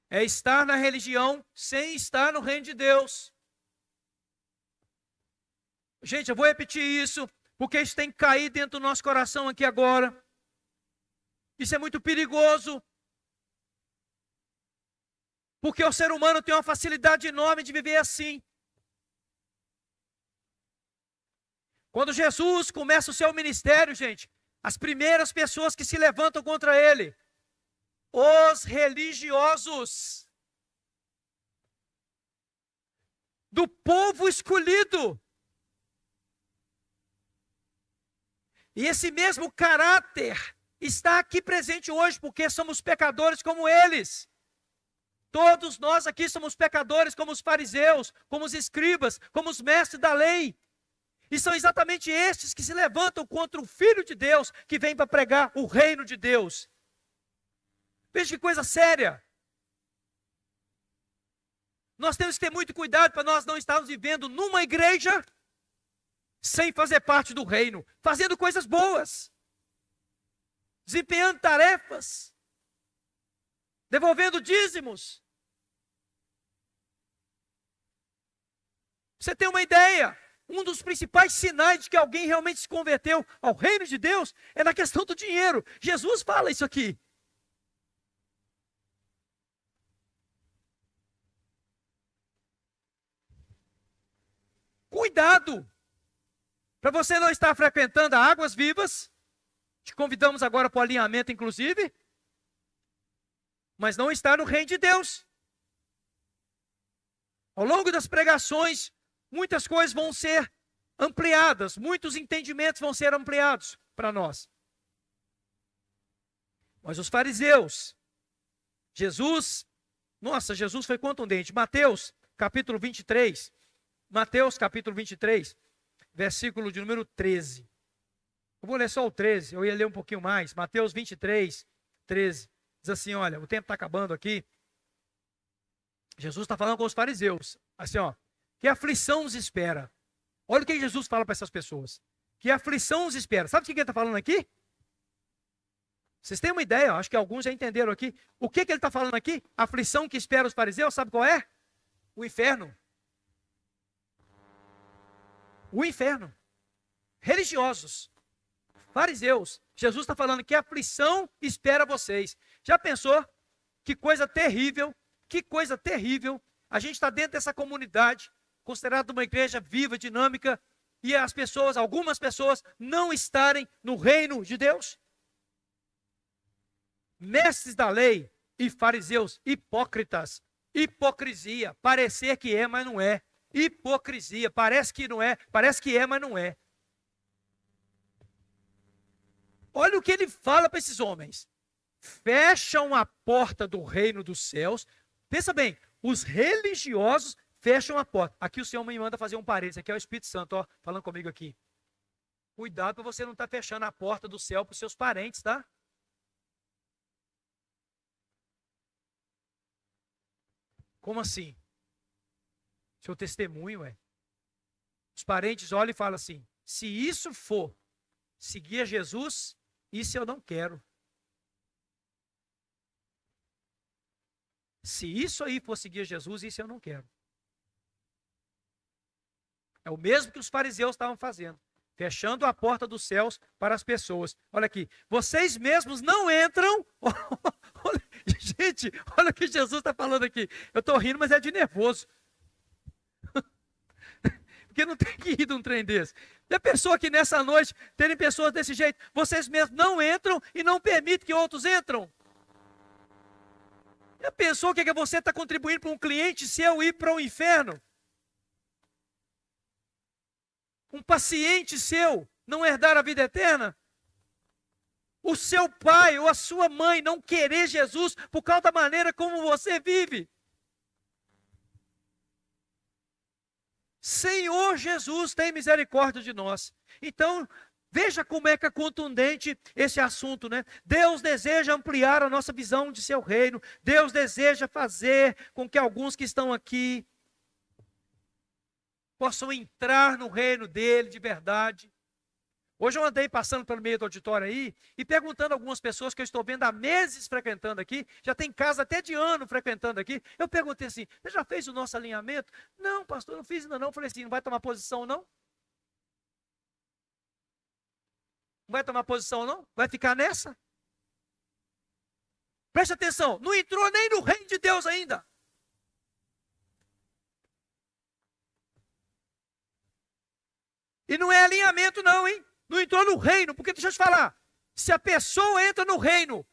É estar na religião sem estar no reino de Deus. Gente, eu vou repetir isso, porque isso tem que cair dentro do nosso coração aqui agora. Isso é muito perigoso. Porque o ser humano tem uma facilidade enorme de viver assim. Quando Jesus começa o seu ministério, gente, as primeiras pessoas que se levantam contra ele, os religiosos, do povo escolhido. E esse mesmo caráter está aqui presente hoje, porque somos pecadores como eles. Todos nós aqui somos pecadores como os fariseus, como os escribas, como os mestres da lei. E são exatamente estes que se levantam contra o Filho de Deus, que vem para pregar o reino de Deus. Veja que coisa séria. Nós temos que ter muito cuidado para nós não estarmos vivendo numa igreja sem fazer parte do reino, fazendo coisas boas, desempenhando tarefas, devolvendo dízimos. Você tem uma ideia? Um dos principais sinais de que alguém realmente se converteu ao reino de Deus é na questão do dinheiro. Jesus fala isso aqui. Cuidado, para você não estar frequentando águas vivas. Te convidamos agora para o alinhamento, inclusive. Mas não estar no reino de Deus. Ao longo das pregações, muitas coisas vão ser ampliadas, muitos entendimentos vão ser ampliados para nós. Mas os fariseus, Jesus foi contundente. Mateus capítulo 23, versículo de número 13. Eu vou ler só o 13, eu ia ler um pouquinho mais. Mateus 23, 13. Diz assim, olha, o tempo está acabando aqui. Jesus está falando com os fariseus. Assim, ó, que aflição os espera. Olha o que Jesus fala para essas pessoas. Que aflição os espera. Sabe o que ele está falando aqui? Vocês têm uma ideia, acho que alguns já entenderam aqui. O que ele está falando aqui? A aflição que espera os fariseus, sabe qual é? O inferno. O inferno. Religiosos. Fariseus. Jesus está falando que a aflição espera vocês. Já pensou? Que coisa terrível A gente está dentro dessa comunidade, considerada uma igreja viva, dinâmica, e as pessoas, algumas pessoas, não estarem no reino de Deus. Mestres da lei e fariseus, hipócritas, hipocrisia, parecer que é, mas não é. Hipocrisia, parece que não é, parece que é, mas não é. Olha o que ele fala para esses homens. Fecham a porta do reino dos céus. Pensa bem, os religiosos fecham a porta. Aqui o Senhor me manda fazer um parênteses, aqui é o Espírito Santo, ó, falando comigo aqui. Cuidado para você não estar fechando a porta do céu para os seus parentes, tá? Como assim? Seu testemunho, Os parentes olham e falam assim, se isso for seguir a Jesus, isso eu não quero. Se isso aí for seguir a Jesus, isso eu não quero. É o mesmo que os fariseus estavam fazendo, fechando a porta dos céus para as pessoas. Olha aqui, vocês mesmos não entram. Gente, olha o que Jesus está falando aqui. Eu estou rindo, mas é de nervoso. Porque não tem que ir de um trem desse. Já pensou que nessa noite terem pessoas desse jeito? Vocês mesmos não entram e não permitem que outros entram. Já pensou que você está contribuindo para um cliente seu ir para o inferno? Um paciente seu não herdar a vida eterna? O seu pai ou a sua mãe não querer Jesus por causa da maneira como você vive? Senhor Jesus, tem misericórdia de nós. Então, veja como é que é contundente esse assunto, né? Deus deseja ampliar a nossa visão de seu reino. Deus deseja fazer com que alguns que estão aqui possam entrar no reino dele de verdade. Hoje eu andei passando pelo meio do auditório aí e perguntando a algumas pessoas que eu estou vendo há meses frequentando aqui, já tem casa até de ano frequentando aqui. Eu perguntei assim, você já fez o nosso alinhamento? Não, pastor, não fiz ainda não. Eu falei assim, não vai tomar posição não? Não vai tomar posição não? Vai ficar nessa? Preste atenção, não entrou nem no reino de Deus ainda. E não é alinhamento não, hein? Não entrou no reino, porque deixa eu te falar, se a pessoa entra no reino,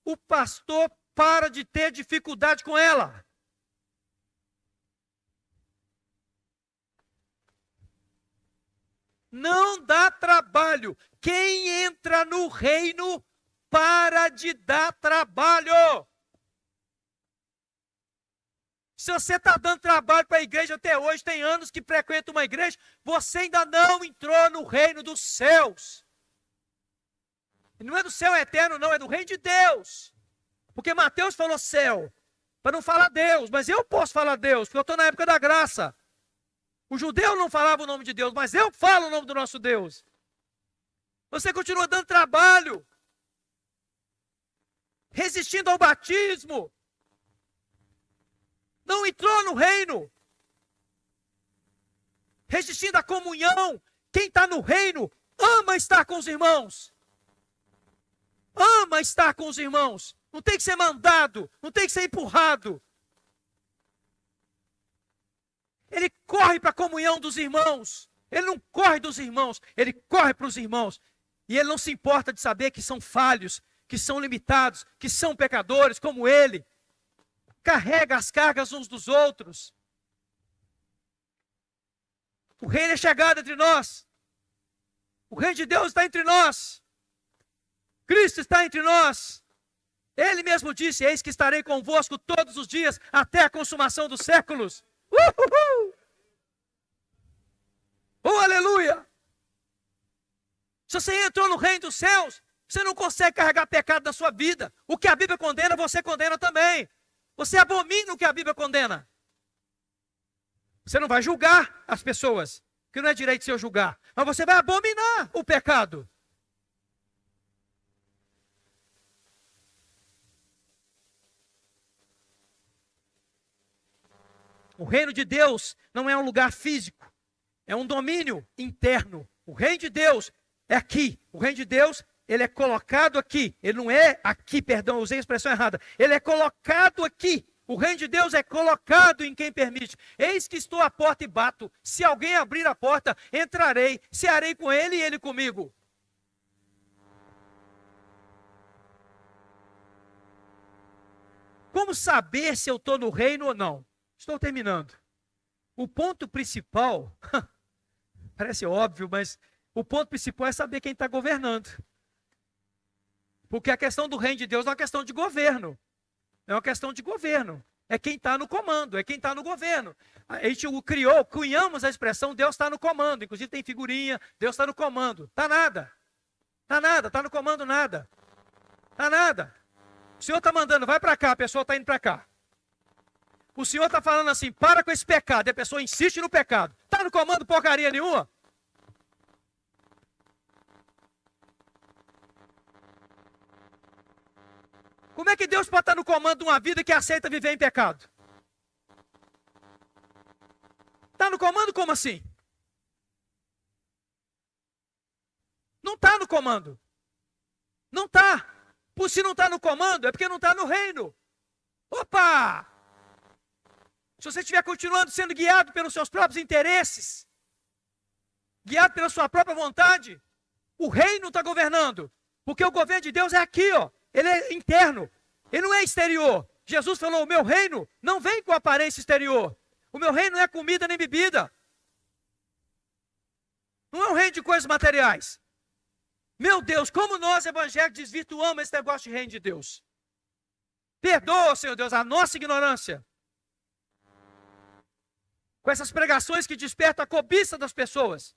o pastor para de ter dificuldade com ela. Não dá trabalho. Quem entra no reino, para de dar trabalho. Se você está dando trabalho para a igreja até hoje, tem anos que frequenta uma igreja, você ainda não entrou no reino dos céus. E não é do céu eterno, não, é do reino de Deus. Porque Mateus falou céu, para não falar Deus, mas eu posso falar Deus, porque eu estou na época da graça. O judeu não falava o nome de Deus, mas eu falo o nome do nosso Deus. Você continua dando trabalho, resistindo ao batismo. Não entrou no reino, resistindo à comunhão. Quem está no reino, ama estar com os irmãos. Ama estar com os irmãos. Não tem que ser mandado, não tem que ser empurrado. Ele corre para a comunhão dos irmãos. Ele não corre dos irmãos, ele corre para os irmãos. E ele não se importa de saber que são falhos, que são limitados, que são pecadores como ele. Carrega as cargas uns dos outros. O reino é chegado entre nós. O reino de Deus está entre nós. Cristo está entre nós. Ele mesmo disse, eis que estarei convosco todos os dias, até a consumação dos séculos. Oh, aleluia! Se você entrou no reino dos céus, você não consegue carregar pecado na sua vida. O que a Bíblia condena, você condena também. Você abomina o que a Bíblia condena. Você não vai julgar as pessoas, que não é direito seu julgar, mas você vai abominar o pecado. O reino de Deus não é um lugar físico, é um domínio interno. O reino de Deus é aqui. O reino de Deus, ele é colocado aqui. Ele não é aqui, perdão, eu usei a expressão errada. Ele é colocado aqui. O reino de Deus é colocado em quem permite. Eis que estou à porta e bato. Se alguém abrir a porta, entrarei, cearei com ele e ele comigo. Como saber se eu estou no reino ou não? Estou terminando. O ponto principal, parece óbvio, mas o ponto principal é saber quem está governando. Porque a questão do reino de Deus não é uma questão de governo. É uma questão de governo. É quem está no comando, é quem está no governo. A gente cunhamos a expressão Deus está no comando. Inclusive tem figurinha, Deus está no comando. Está nada. Está nada, está no comando nada. Está nada. O Senhor está mandando, vai para cá, a pessoa está indo para cá. O Senhor está falando assim, para com esse pecado, e a pessoa insiste no pecado. Está no comando porcaria nenhuma? Como é que Deus pode estar no comando de uma vida que aceita viver em pecado? Está no comando como assim? Não está no comando. Não está. Por se não está no comando, é porque não está no reino. Opa! Se você estiver continuando sendo guiado pelos seus próprios interesses, guiado pela sua própria vontade, o reino está governando. Porque o governo de Deus é aqui, ó. Ele é interno. Ele não é exterior. Jesus falou, o meu reino não vem com aparência exterior. O meu reino não é comida nem bebida. Não é um reino de coisas materiais. Meu Deus, como nós evangélicos desvirtuamos esse negócio de reino de Deus. Perdoa, Senhor Deus, a nossa ignorância. Com essas pregações que despertam a cobiça das pessoas.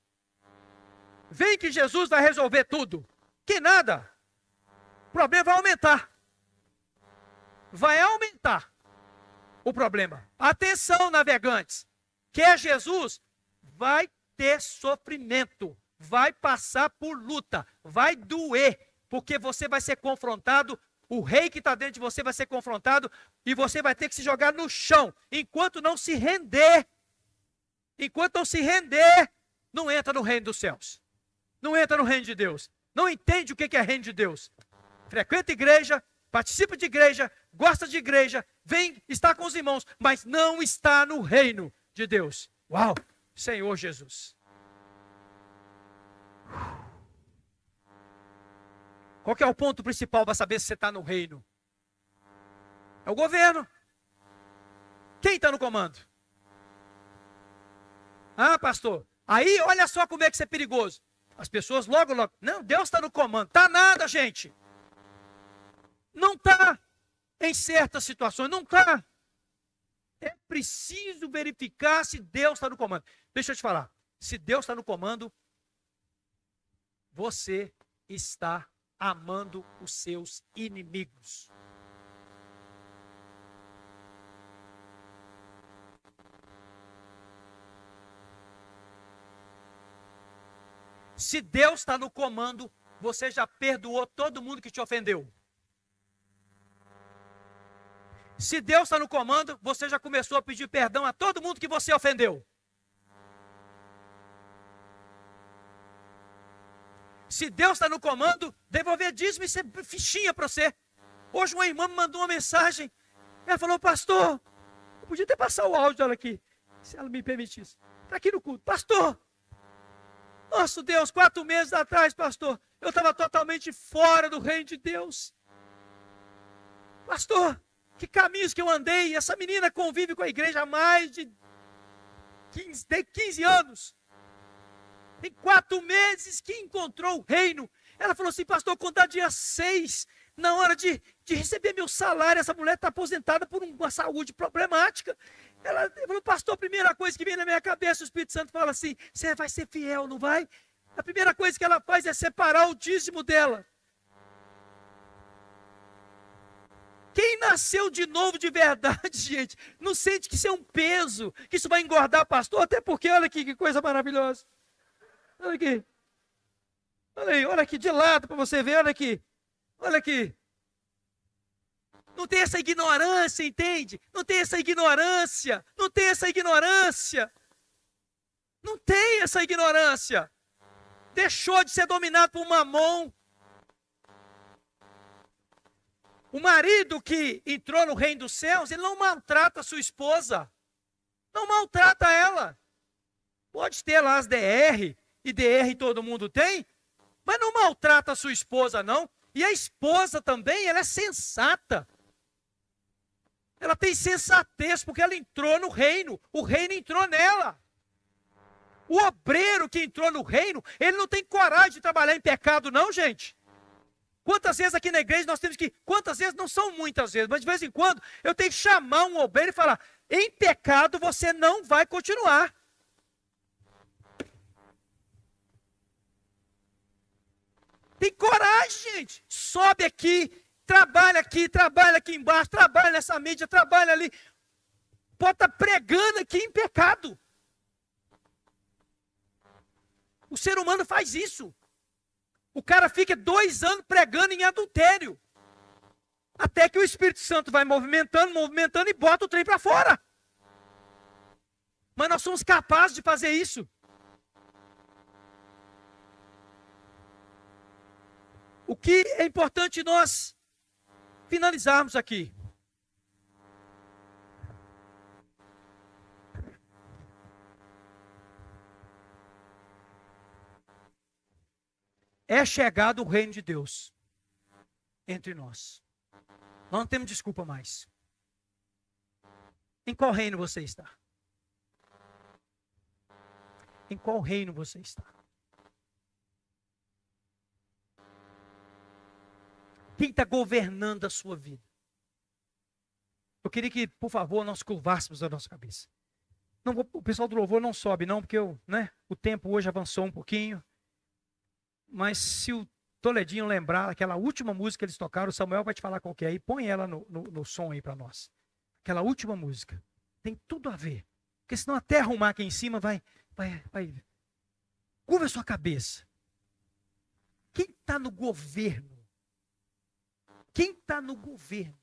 Vem que Jesus vai resolver tudo. Que nada. O problema vai aumentar. Vai aumentar o problema. Atenção, navegantes. Quer Jesus? Vai ter sofrimento. Vai passar por luta. Vai doer. Porque você vai ser confrontado. O rei que está dentro de você vai ser confrontado. E você vai ter que se jogar no chão. Enquanto não se render. Enquanto não se render, não entra no reino dos céus. Não entra no reino de Deus. Não entende o que é reino de Deus. Frequenta igreja, participa de igreja, gosta de igreja, vem, está com os irmãos, mas não está no reino de Deus. Uau! Senhor Jesus. Qual que é o ponto principal para saber se você está no reino? É o governo. Quem está no comando? Ah, pastor, aí olha só como é que isso é perigoso. As pessoas logo, não, Deus está no comando. Está nada, gente. Não está em certas situações, não está. É preciso verificar se Deus está no comando. Deixa eu te falar, se Deus está no comando, você está amando os seus inimigos. Se Deus está no comando, você já perdoou todo mundo que te ofendeu. Se Deus está no comando, você já começou a pedir perdão a todo mundo que você ofendeu. Se Deus está no comando, devolver dízimo e ser fichinha para você. Hoje uma irmã me mandou uma mensagem. Ela falou, pastor, eu podia até passar o áudio dela aqui, se ela me permitisse. Está aqui no culto. Pastor, nosso Deus, 4 meses atrás, pastor, eu estava totalmente fora do reino de Deus. Pastor, que caminhos que eu andei. Essa menina convive com a igreja há mais de 15 anos. Tem 4 meses que encontrou o reino. Ela falou assim, pastor, quando dá dia 6, na hora de receber meu salário, essa mulher está aposentada por uma saúde problemática. Ela falou, pastor, a primeira coisa que vem na minha cabeça, o Espírito Santo fala assim, você vai ser fiel, não vai? A primeira coisa que ela faz é separar o dízimo dela. Quem nasceu de novo de verdade, gente, não sente que isso é um peso, que isso vai engordar pastor, até porque, olha aqui que coisa maravilhosa. Olha aqui. Olha aí, olha aqui de lado para você ver, olha aqui. Olha aqui. Não tem essa ignorância, entende? Não tem essa ignorância. Não tem essa ignorância. Não tem essa ignorância. Deixou de ser dominado por Mamon. O marido que entrou no reino dos céus, ele não maltrata a sua esposa. Não maltrata ela. Pode ter lá as DR, e DR todo mundo tem, mas não maltrata a sua esposa, não. E a esposa também, ela é sensata. Ela tem sensatez, porque ela entrou no reino. O reino entrou nela. O obreiro que entrou no reino, ele não tem coragem de trabalhar em pecado, não, gente. Quantas vezes aqui na igreja nós temos que... Quantas vezes, não são muitas vezes, mas de vez em quando, eu tenho que chamar um obreiro e falar: em pecado você não vai continuar. Tem coragem, gente. Sobe aqui, trabalha aqui embaixo, trabalha nessa mídia, trabalha ali. Pode estar pregando aqui em pecado. O ser humano faz isso. O cara fica 2 anos pregando em adultério. Até que o Espírito Santo vai movimentando e bota o trem para fora. Mas nós somos capazes de fazer isso. O que é importante nós finalizarmos aqui. É chegado o reino de Deus entre nós. Nós não temos desculpa mais. Em qual reino você está? Em qual reino você está? Quem está governando a sua vida? Eu queria que, por favor, nós curvássemos a nossa cabeça. Não vou, o pessoal do louvor não sobe, não, porque o tempo hoje avançou um pouquinho. Mas se o Toledinho lembrar, aquela última música que eles tocaram, o Samuel vai te falar qual que é aí. Põe ela no som aí para nós. Aquela última música. Tem tudo a ver. Porque senão até arrumar aqui em cima vai. Curva a sua cabeça. Quem está no governo? Quem está no governo?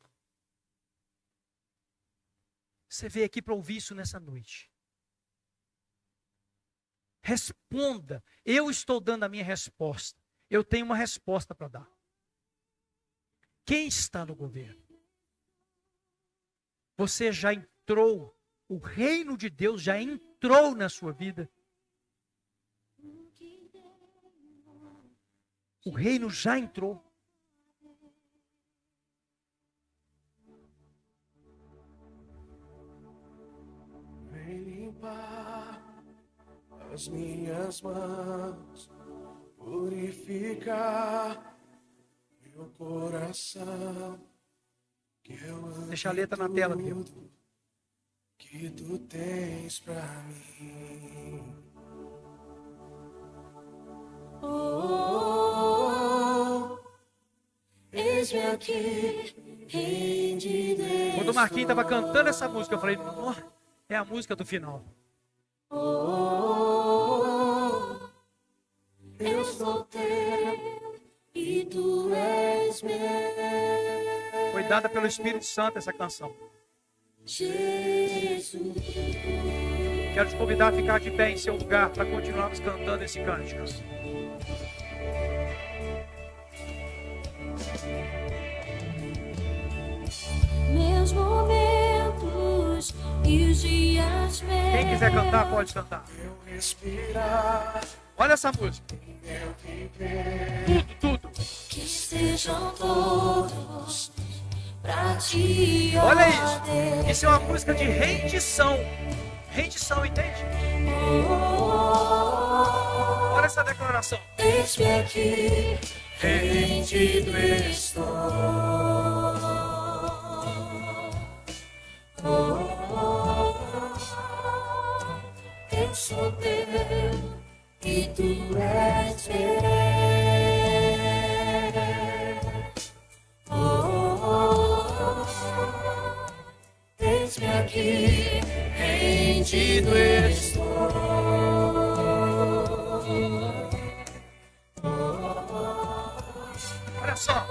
Você veio aqui para ouvir isso nessa noite. Responda. Eu estou dando a minha resposta. Eu tenho uma resposta para dar. Quem está no governo? Você já entrou. O reino de Deus já entrou na sua vida. O reino já entrou. Vem limpar as minhas mãos, purificar meu coração, que eu deixa a letra na tela, viu? Que tu tens pra mim. Eis-me aqui, Rei de Deus. Quando o Marquinhos estava cantando essa música, eu falei: é a música do final. Eu sou teu e tu és meu. Foi dada pelo Espírito Santo essa canção. Jesus. Quero te convidar a ficar de pé em seu lugar para continuarmos cantando esse cântico. Meus momentos e os dias meus. Quem quiser cantar, pode cantar. Eu respirar. Olha essa música. Eu viver. Tudo. Que sejam todos pra ti. Olha isso. Isso é uma música de rendição. Rendição, entende? Olha essa declaração. Eis-me aqui, Rendido estou. eu sou teu e tu és meu. Eis-me aqui, Rendido estou. Olha só.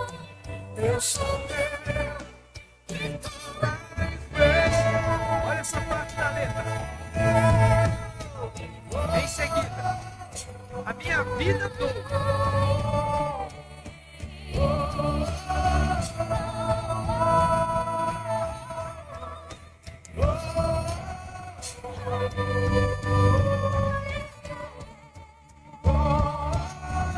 Eu sou teu e tu és meu. Olha essa parte da letra. Em seguida, a minha vida toda. Se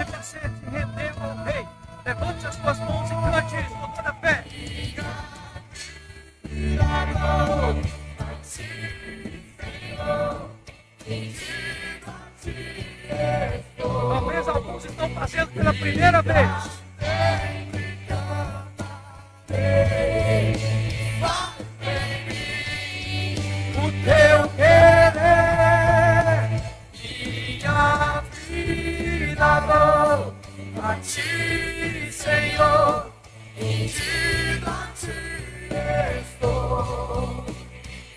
você se rendeu ao Rei, levante as suas mãos e cante isso com toda a fé. Talvez alguns estão fazendo pela primeira vez. O teu querer, minha vida dou a ti, Senhor, rendido a ti estou,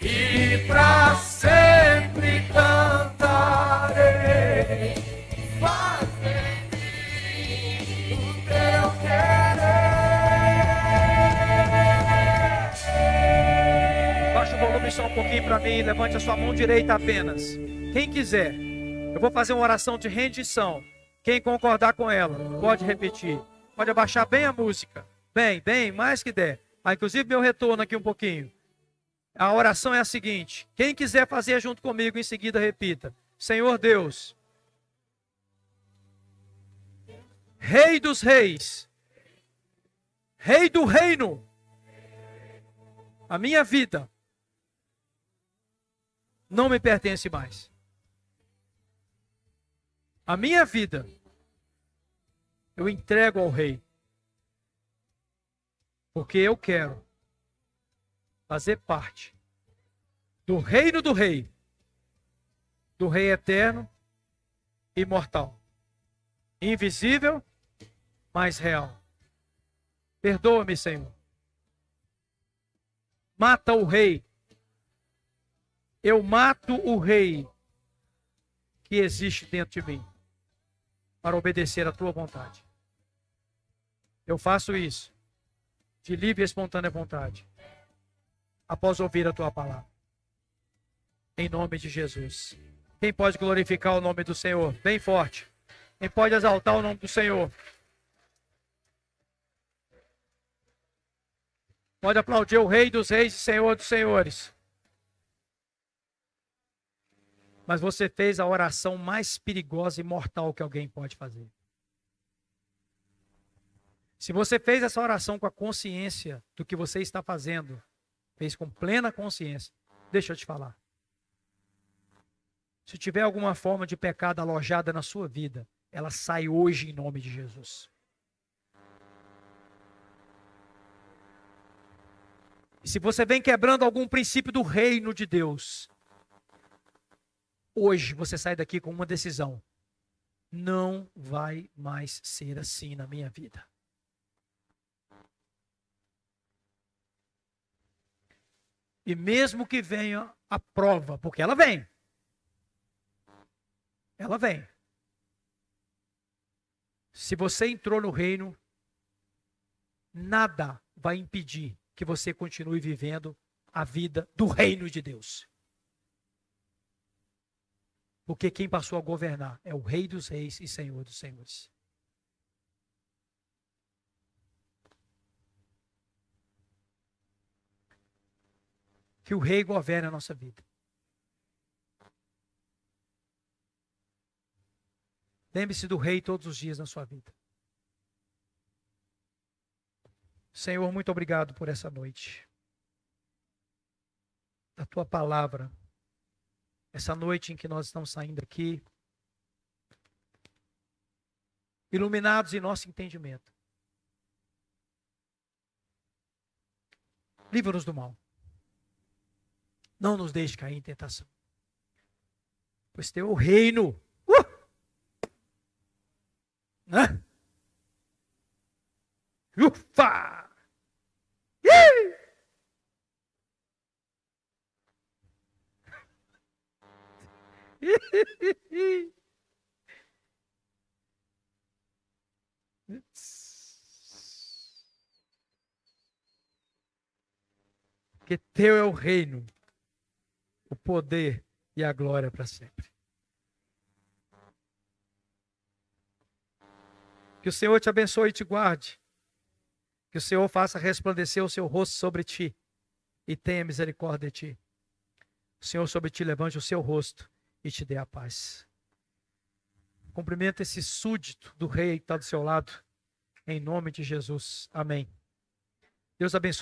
e pra sempre cantarei. Faz em mim o teu querer. Baixa o volume só um pouquinho para mim. Levante a sua mão direita apenas. Quem quiser, eu vou fazer uma oração de rendição. Quem concordar com ela, pode repetir. Pode abaixar bem a música. Bem, mais que der. Inclusive meu retorno aqui um pouquinho. A oração é a seguinte. Quem quiser fazer junto comigo, em seguida repita. Senhor Deus, Rei dos reis, Rei do reino, a minha vida não me pertence mais. A minha vida eu entrego ao Rei, porque eu quero fazer parte do reino do Rei, do Rei eterno, imortal, invisível, mas real. Perdoa-me, Senhor. Mata o rei. Eu mato o rei que existe dentro de mim para obedecer à tua vontade. Eu faço isso de livre e espontânea vontade, após ouvir a tua palavra. Em nome de Jesus. Quem pode glorificar o nome do Senhor? Bem forte. Quem pode exaltar o nome do Senhor? Pode aplaudir o Rei dos reis e Senhor dos senhores. Mas você fez a oração mais perigosa e mortal que alguém pode fazer. Se você fez essa oração com a consciência do que você está fazendo, fez com plena consciência, deixa eu te falar. Se tiver alguma forma de pecado alojada na sua vida, ela sai hoje em nome de Jesus. E se você vem quebrando algum princípio do reino de Deus, hoje você sai daqui com uma decisão. Não vai mais ser assim na minha vida. E mesmo que venha a prova, porque ela vem. Ela vem. Se você entrou no reino, nada vai impedir que você continue vivendo a vida do reino de Deus. Porque quem passou a governar é o Rei dos reis e Senhor dos senhores. Que o Rei governe a nossa vida. Lembre-se do Rei todos os dias na sua vida. Senhor, muito obrigado por essa noite. A tua palavra. Essa noite em que nós estamos saindo aqui, iluminados em nosso entendimento. Livra-nos do mal. Não nos deixe cair em tentação. Pois teu é o reino. Né? Ufa! Que teu é o reino, o poder e a glória para sempre. Que o Senhor te abençoe e te guarde. Que o Senhor faça resplandecer o seu rosto sobre ti e tenha misericórdia de ti. o Senhor sobre ti levante o seu rosto e te dê a paz. Cumprimenta esse súdito do rei que está do seu lado, em nome de Jesus. Amém. Deus abençoe.